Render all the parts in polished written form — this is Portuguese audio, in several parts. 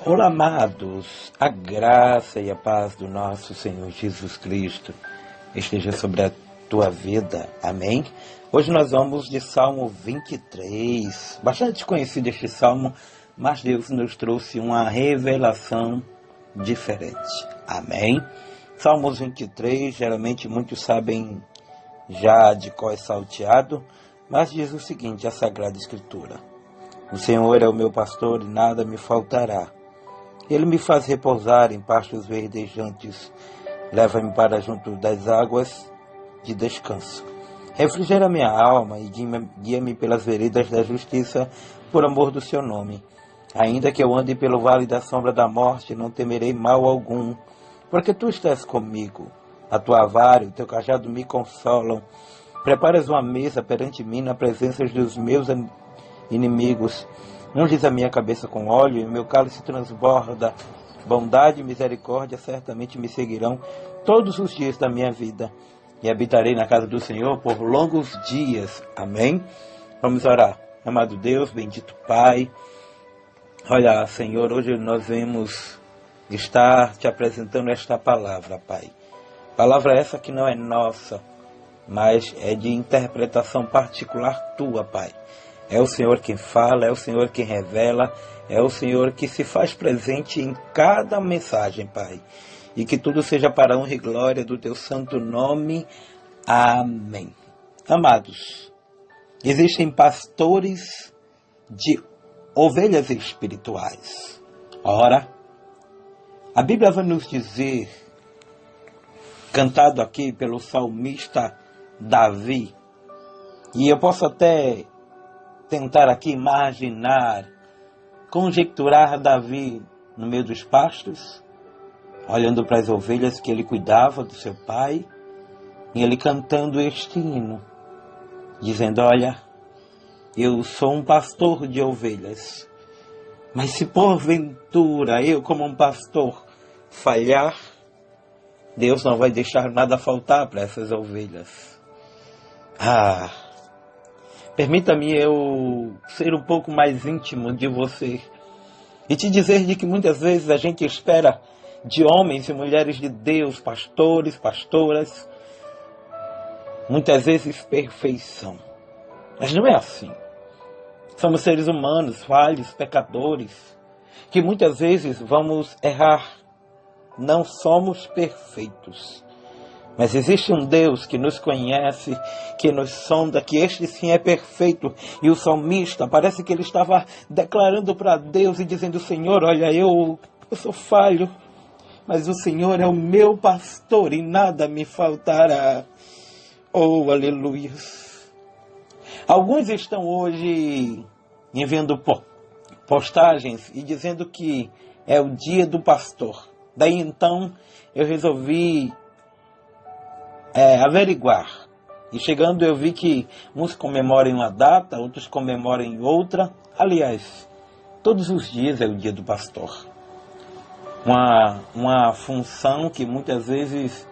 Olá, amados, a graça e a paz do nosso Senhor Jesus Cristo esteja sobre a tua vida, amém? Hoje nós vamos de Salmo 23, bastante conhecido este Salmo, mas Deus nos trouxe uma revelação diferente, amém? Salmos 23, geralmente muitos sabem já de cor salteado, mas diz o seguinte, a Sagrada Escritura: o Senhor é o meu pastor e nada me faltará. Ele me faz repousar em pastos verdejantes, leva-me para junto das águas de descanso. Refrigera minha alma e guia-me pelas veredas da justiça, por amor do seu nome. Ainda que eu ande pelo vale da sombra da morte, não temerei mal algum, porque tu estás comigo. A tua vara e o teu cajado me consolam. Preparas uma mesa perante mim na presença dos meus inimigos. Unges a minha cabeça com óleo e meu cálice transborda. Bondade e misericórdia certamente me seguirão todos os dias da minha vida. E habitarei na casa do Senhor por longos dias. Amém? Vamos orar. Amado Deus, bendito Pai. Olha, Senhor, hoje nós vamos estar te apresentando esta palavra, Pai. Palavra essa que não é nossa, mas é de interpretação particular tua, Pai. É o Senhor quem fala, é o Senhor quem revela, é o Senhor que se faz presente em cada mensagem, Pai. E que tudo seja para a honra e glória do teu santo nome. Amém. Amados, existem pastores de ovelhas espirituais. Ora, a Bíblia vai nos dizer, cantado aqui pelo salmista Davi, e eu posso até tentar aqui imaginar, conjecturar Davi no meio dos pastos, olhando para as ovelhas que ele cuidava do seu pai, e ele cantando este hino, dizendo: olha, eu sou um pastor de ovelhas, mas se porventura eu como um pastor falhar, Deus não vai deixar nada faltar para essas ovelhas. Permita-me eu ser um pouco mais íntimo de você e te dizer de que muitas vezes a gente espera de homens e mulheres de Deus, pastores, pastoras, muitas vezes perfeição. Mas não é assim. Somos seres humanos, falhos, pecadores, que muitas vezes vamos errar. Não somos perfeitos. Mas existe um Deus que nos conhece, que nos sonda, que este sim é perfeito. E o salmista, parece que ele estava declarando para Deus e dizendo: Senhor, olha, eu sou falho, mas o Senhor é o meu pastor e nada me faltará. Oh, aleluia. Alguns estão hoje enviando postagens e dizendo que é o dia do pastor. Daí então eu resolvi averiguar. E chegando eu vi que uns comemoram uma data, outros comemoram outra. Aliás, todos os dias é o dia do pastor. Uma função que muitas vezes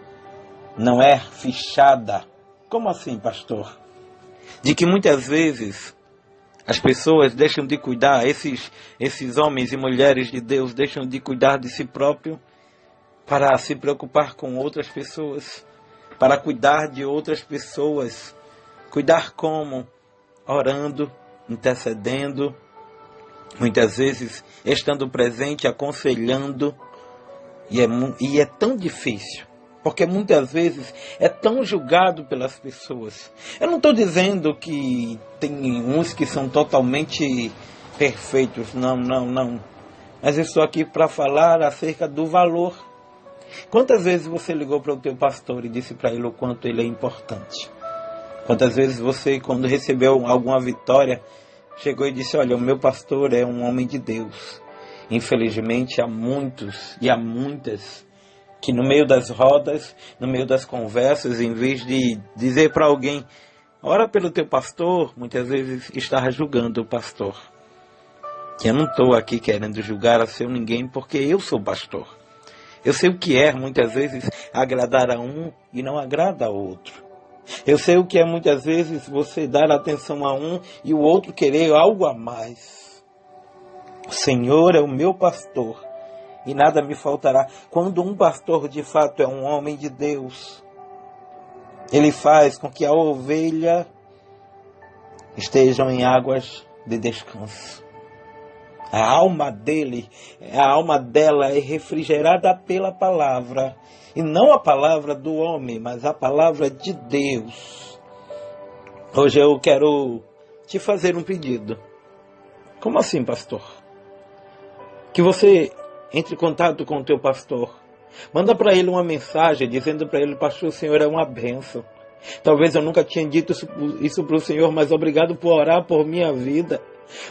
não é fichada. Como assim, pastor? De que muitas vezes as pessoas deixam de cuidar, esses homens e mulheres de Deus deixam de cuidar de si próprio para se preocupar com outras pessoas, para cuidar de outras pessoas. Cuidar como? Orando, intercedendo, muitas vezes estando presente, aconselhando. E é tão difícil, porque muitas vezes é tão julgado pelas pessoas. Eu não estou dizendo que tem uns que são totalmente perfeitos, não. Mas eu estou aqui para falar acerca do valor. Quantas vezes você ligou para o teu pastor e disse para ele o quanto ele é importante? Quantas vezes você, quando recebeu alguma vitória, chegou e disse: olha, o meu pastor é um homem de Deus. Infelizmente há muitos e há muitas que no meio das rodas, no meio das conversas, em vez de dizer para alguém: ora pelo teu pastor, muitas vezes está julgando o pastor. Que eu não estou aqui querendo julgar a seu ninguém, porque eu sou pastor. Eu sei o que é, muitas vezes, agradar a um e não agrada a outro. Eu sei o que é, muitas vezes, você dar atenção a um e o outro querer algo a mais. O Senhor é o meu pastor e nada me faltará. Quando um pastor de fato é um homem de Deus, ele faz com que a ovelha estejam em águas de descanso. A alma dela é refrigerada pela palavra. E não a palavra do homem, mas a palavra de Deus. Hoje eu quero te fazer um pedido. Como assim, pastor? Que você entre em contato com o teu pastor. Manda para ele uma mensagem dizendo para ele: pastor, o Senhor é uma bênção. Talvez eu nunca tinha dito isso para o Senhor, mas obrigado por orar por minha vida.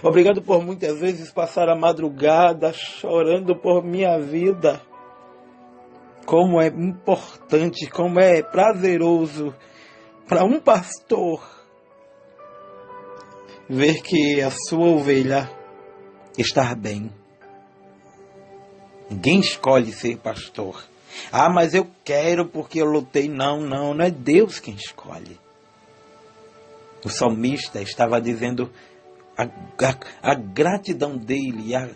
Obrigado por muitas vezes passar a madrugada chorando por minha vida. Como é importante, como é prazeroso para um pastor ver que a sua ovelha está bem. Ninguém escolhe ser pastor. Ah, mas eu quero porque eu lutei. Não é Deus quem escolhe. O salmista estava dizendo a gratidão dele, a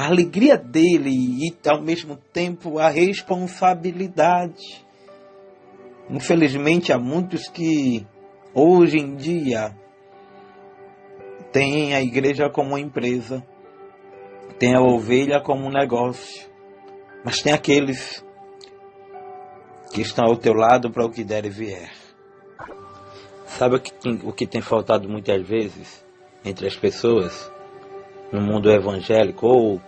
alegria dele e ao mesmo tempo a responsabilidade. Infelizmente há muitos que hoje em dia têm a igreja como uma empresa, têm a ovelha como um negócio, mas tem aqueles que estão ao teu lado para o que der e vier. Sabe o que tem faltado muitas vezes entre as pessoas no mundo evangélico ou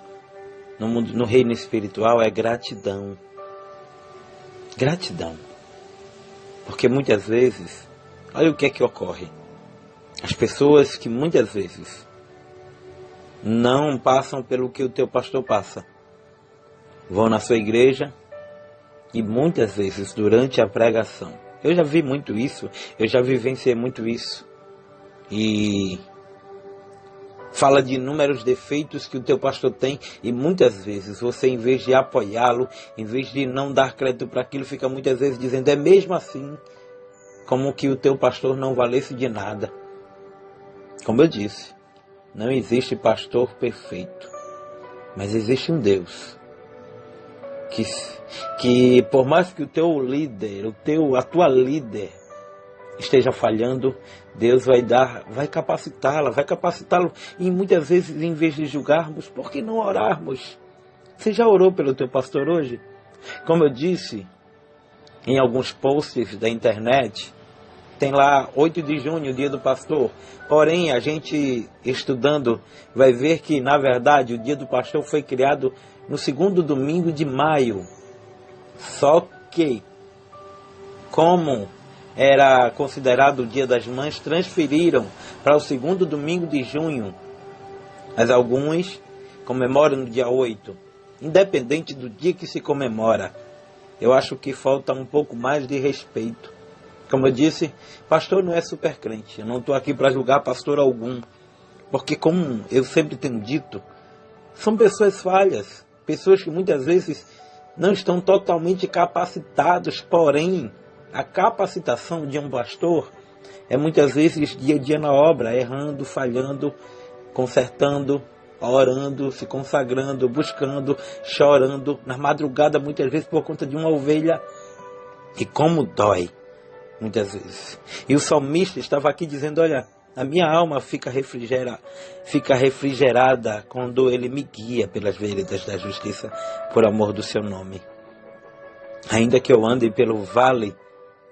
no reino espiritual? É gratidão. Gratidão. Porque muitas vezes, olha o que é que ocorre. As pessoas que muitas vezes não passam pelo que o teu pastor passa, vão na sua igreja e muitas vezes durante a pregação, eu já vi muito isso, eu já vivenciei muito isso, e fala de inúmeros defeitos que o teu pastor tem, e muitas vezes você, em vez de apoiá-lo, em vez de não dar crédito para aquilo, fica muitas vezes dizendo: é mesmo assim, como que o teu pastor não valesse de nada. Como eu disse, não existe pastor perfeito, mas existe um Deus que por mais que o teu líder, a tua líder esteja falhando, Deus vai capacitá-lo. E muitas vezes, em vez de julgarmos, por que não orarmos? Você já orou pelo teu pastor hoje? Como eu disse em alguns posts da internet, tem lá 8 de junho, dia do pastor. Porém, a gente estudando vai ver que, na verdade, o dia do pastor foi criado no segundo domingo de maio. Só que, como era considerado o dia das mães, transferiram para o segundo domingo de junho. Mas alguns comemoram no dia 8. Independente do dia que se comemora, eu acho que falta um pouco mais de respeito. Como eu disse, pastor não é super crente. Eu não estou aqui para julgar pastor algum. Porque, como eu sempre tenho dito, são pessoas falhas. Pessoas que muitas vezes não estão totalmente capacitados. Porém, a capacitação de um pastor é muitas vezes dia a dia na obra, errando, falhando, consertando, orando, se consagrando, buscando, chorando, na madrugada muitas vezes por conta de uma ovelha. E como dói, muitas vezes. E o salmista estava aqui dizendo: olha, a minha alma fica refrigerada quando ele me guia pelas veredas da justiça, por amor do seu nome. Ainda que eu ande pelo vale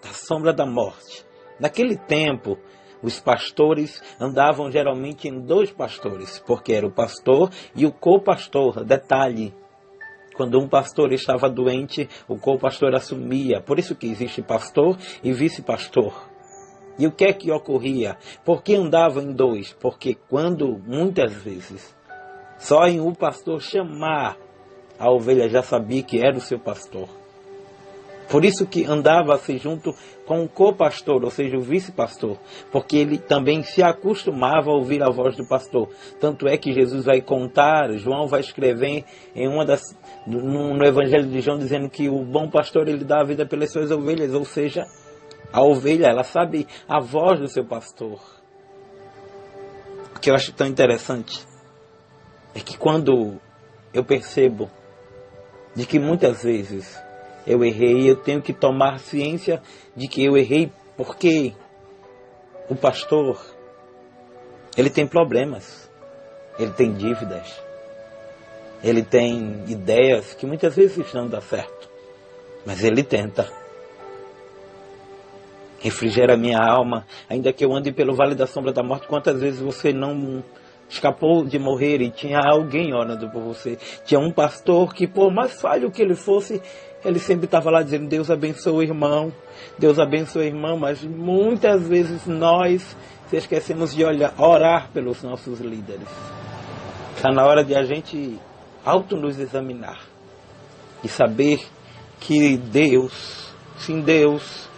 da sombra da morte. Naquele tempo, os pastores andavam geralmente em 2 pastores, porque era o pastor e o co-pastor. Detalhe, quando um pastor estava doente, o co-pastor assumia. Por isso que existe pastor e vice-pastor. E o que é que ocorria? Por que andavam em 2? Porque quando, muitas vezes, só em um pastor chamar, a ovelha já sabia que era o seu pastor. Por isso que andava-se junto com o co-pastor, ou seja, o vice-pastor, porque ele também se acostumava a ouvir a voz do pastor. Tanto é que Jesus vai contar, João vai escrever no Evangelho de João, dizendo que o bom pastor, ele dá a vida pelas suas ovelhas, ou seja, a ovelha, ela sabe a voz do seu pastor. O que eu acho tão interessante é que quando eu percebo de que muitas vezes eu errei, eu tenho que tomar ciência de que eu errei porque o pastor, ele tem problemas, ele tem dívidas, ele tem ideias que muitas vezes não dão certo, mas ele tenta. Refrigera a minha alma, ainda que eu ande pelo vale da sombra da morte. Quantas vezes você não escapou de morrer e tinha alguém orando por você? Tinha um pastor que, por mais falho que ele fosse, ele sempre estava lá dizendo: Deus abençoe o irmão, Deus abençoe o irmão. Mas muitas vezes nós se esquecemos de orar pelos nossos líderes. Está na hora de a gente auto nos examinar e saber que Deus, sim, Deus,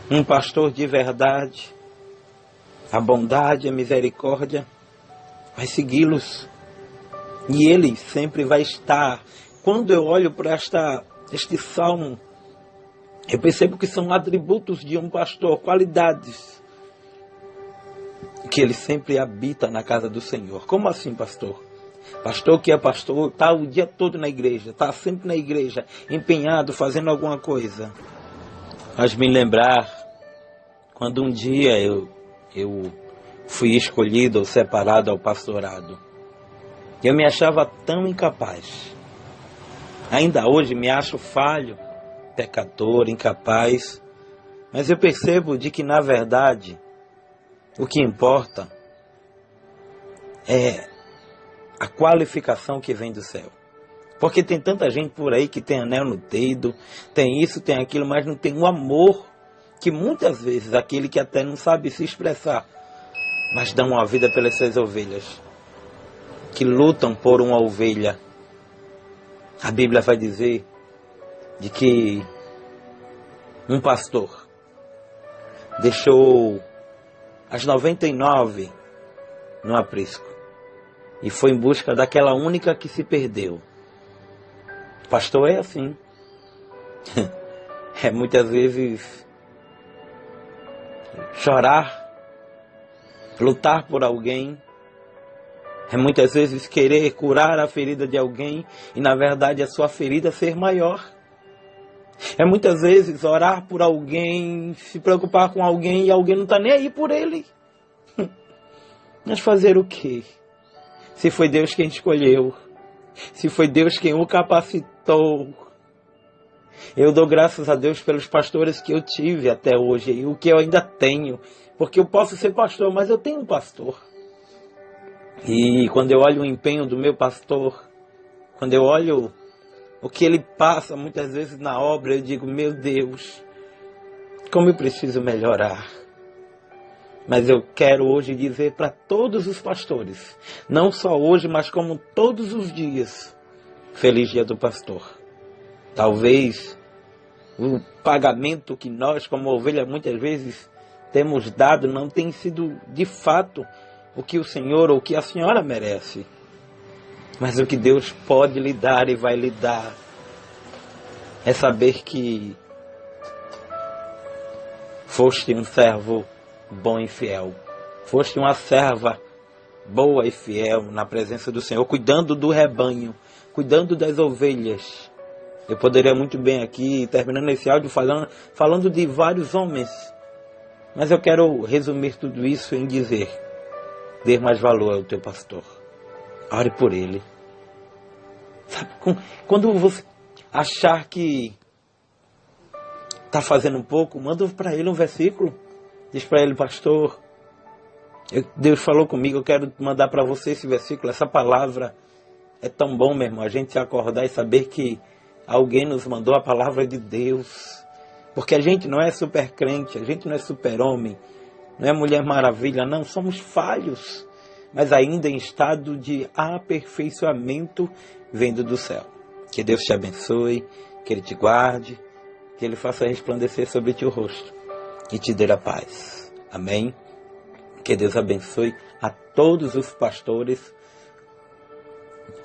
um pastor de verdade, a bondade, a misericórdia, vai segui-los. E ele sempre vai estar. Quando eu olho para este salmo, eu percebo que são atributos de um pastor, qualidades, que ele sempre habita na casa do Senhor. Como assim, pastor? Pastor que é pastor, está o dia todo na igreja, está sempre na igreja, empenhado, fazendo alguma coisa. Faz me lembrar quando um dia eu fui escolhido ou separado ao pastorado. Eu me achava tão incapaz. Ainda hoje me acho falho, pecador, incapaz. Mas eu percebo de que, na verdade, o que importa é a qualificação que vem do céu. Porque tem tanta gente por aí que tem anel no dedo, tem isso, tem aquilo, mas não tem o amor que muitas vezes aquele que até não sabe se expressar, mas dão uma vida pelas suas ovelhas, que lutam por uma ovelha. A Bíblia vai dizer de que um pastor deixou as 99 no aprisco e foi em busca daquela única que se perdeu. O pastor é assim. É muitas vezes chorar, lutar por alguém, é muitas vezes querer curar a ferida de alguém e na verdade a sua ferida ser maior. É muitas vezes orar por alguém, se preocupar com alguém e alguém não está nem aí por ele. Mas fazer o quê? Se foi Deus quem escolheu, se foi Deus quem o capacitou. Eu dou graças a Deus pelos pastores que eu tive até hoje e o que eu ainda tenho. Porque eu posso ser pastor, mas eu tenho um pastor. E quando eu olho o empenho do meu pastor, quando eu olho o que ele passa muitas vezes na obra, eu digo: meu Deus, como eu preciso melhorar. Mas eu quero hoje dizer para todos os pastores, não só hoje, mas como todos os dias, feliz dia do pastor. Talvez o pagamento que nós, como ovelha, muitas vezes temos dado não tem sido de fato o que o Senhor ou o que a senhora merece. Mas o que Deus pode lhe dar e vai lhe dar é saber que foste um servo bom e fiel. Foste uma serva boa e fiel na presença do Senhor, cuidando do rebanho, cuidando das ovelhas. Eu poderia muito bem aqui, terminando esse áudio, falando de vários homens. Mas eu quero resumir tudo isso em dizer: dê mais valor ao teu pastor. Ore por ele. Sabe, quando você achar que está fazendo um pouco, manda para ele um versículo. Diz para ele: pastor, Deus falou comigo, eu quero mandar para você esse versículo, essa palavra. É tão bom, meu irmão, a gente se acordar e saber que alguém nos mandou a palavra de Deus. Porque a gente não é super crente, a gente não é super homem, não é Mulher Maravilha, não, somos falhos, mas ainda em estado de aperfeiçoamento vindo do céu. Que Deus te abençoe, que Ele te guarde, que Ele faça resplandecer sobre ti o rosto e te dê a paz. Amém? Que Deus abençoe a todos os pastores,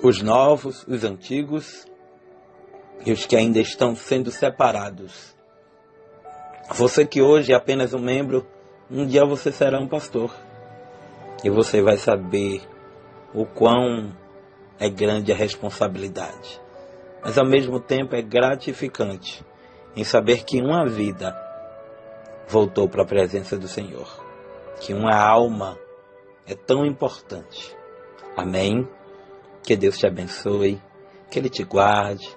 os novos, os antigos e os que ainda estão sendo separados. Você que hoje é apenas um membro, um dia você será um pastor. E você vai saber o quão é grande a responsabilidade. Mas ao mesmo tempo é gratificante em saber que uma vida voltou para a presença do Senhor. Que uma alma é tão importante. Amém? Que Deus te abençoe, que Ele te guarde,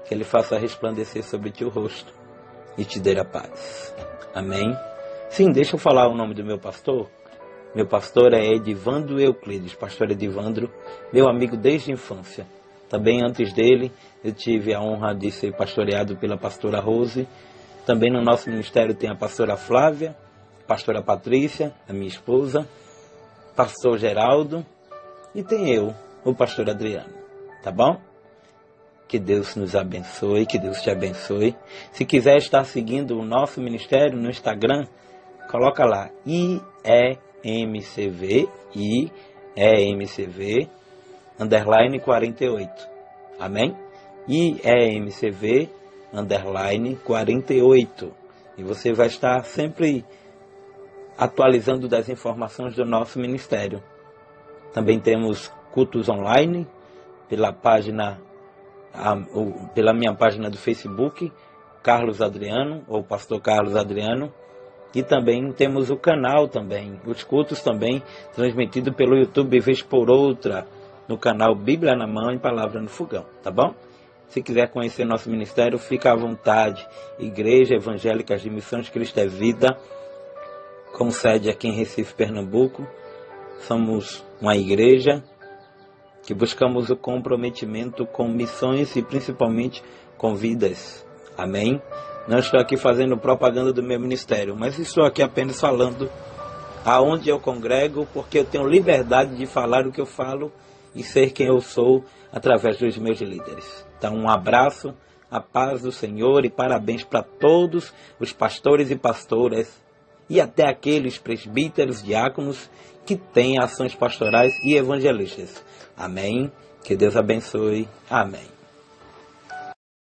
que Ele faça resplandecer sobre ti o rosto e te dê a paz. Amém? Sim, deixa eu falar o nome do meu pastor. Meu pastor é Edivandro Euclides, pastor Edivandro, meu amigo desde a infância. Também antes dele, eu tive a honra de ser pastoreado pela pastora Rose. Também no nosso ministério tem a pastora Flávia, a pastora Patrícia, a minha esposa, pastor Geraldo e tem eu, o pastor Adriano. Tá bom? Que Deus nos abençoe, que Deus te abençoe. Se quiser estar seguindo o nosso ministério no Instagram, coloca lá IEMCV, _ 48. Amém? IEMCV _ 48. E você vai estar sempre atualizando das informações do nosso ministério. Também temos cultos online pela minha página do Facebook, Carlos Adriano, ou Pastor Carlos Adriano. E também temos o canal também, os cultos também transmitidos pelo YouTube, vez por outra, no canal Bíblia na Mão e Palavra no Fogão, tá bom? Se quiser conhecer nosso ministério, fica à vontade. Igreja Evangélica de Missões Cristo é Vida, com sede aqui em Recife, Pernambuco. Somos uma igreja que buscamos o comprometimento com missões e principalmente com vidas. Amém? Não estou aqui fazendo propaganda do meu ministério, mas estou aqui apenas falando aonde eu congrego, porque eu tenho liberdade de falar o que eu falo e ser quem eu sou através dos meus líderes. Então, um abraço, a paz do Senhor e parabéns para todos os pastores e pastoras e até aqueles presbíteros, diáconos que têm ações pastorais e evangelistas. Amém? Que Deus abençoe. Amém.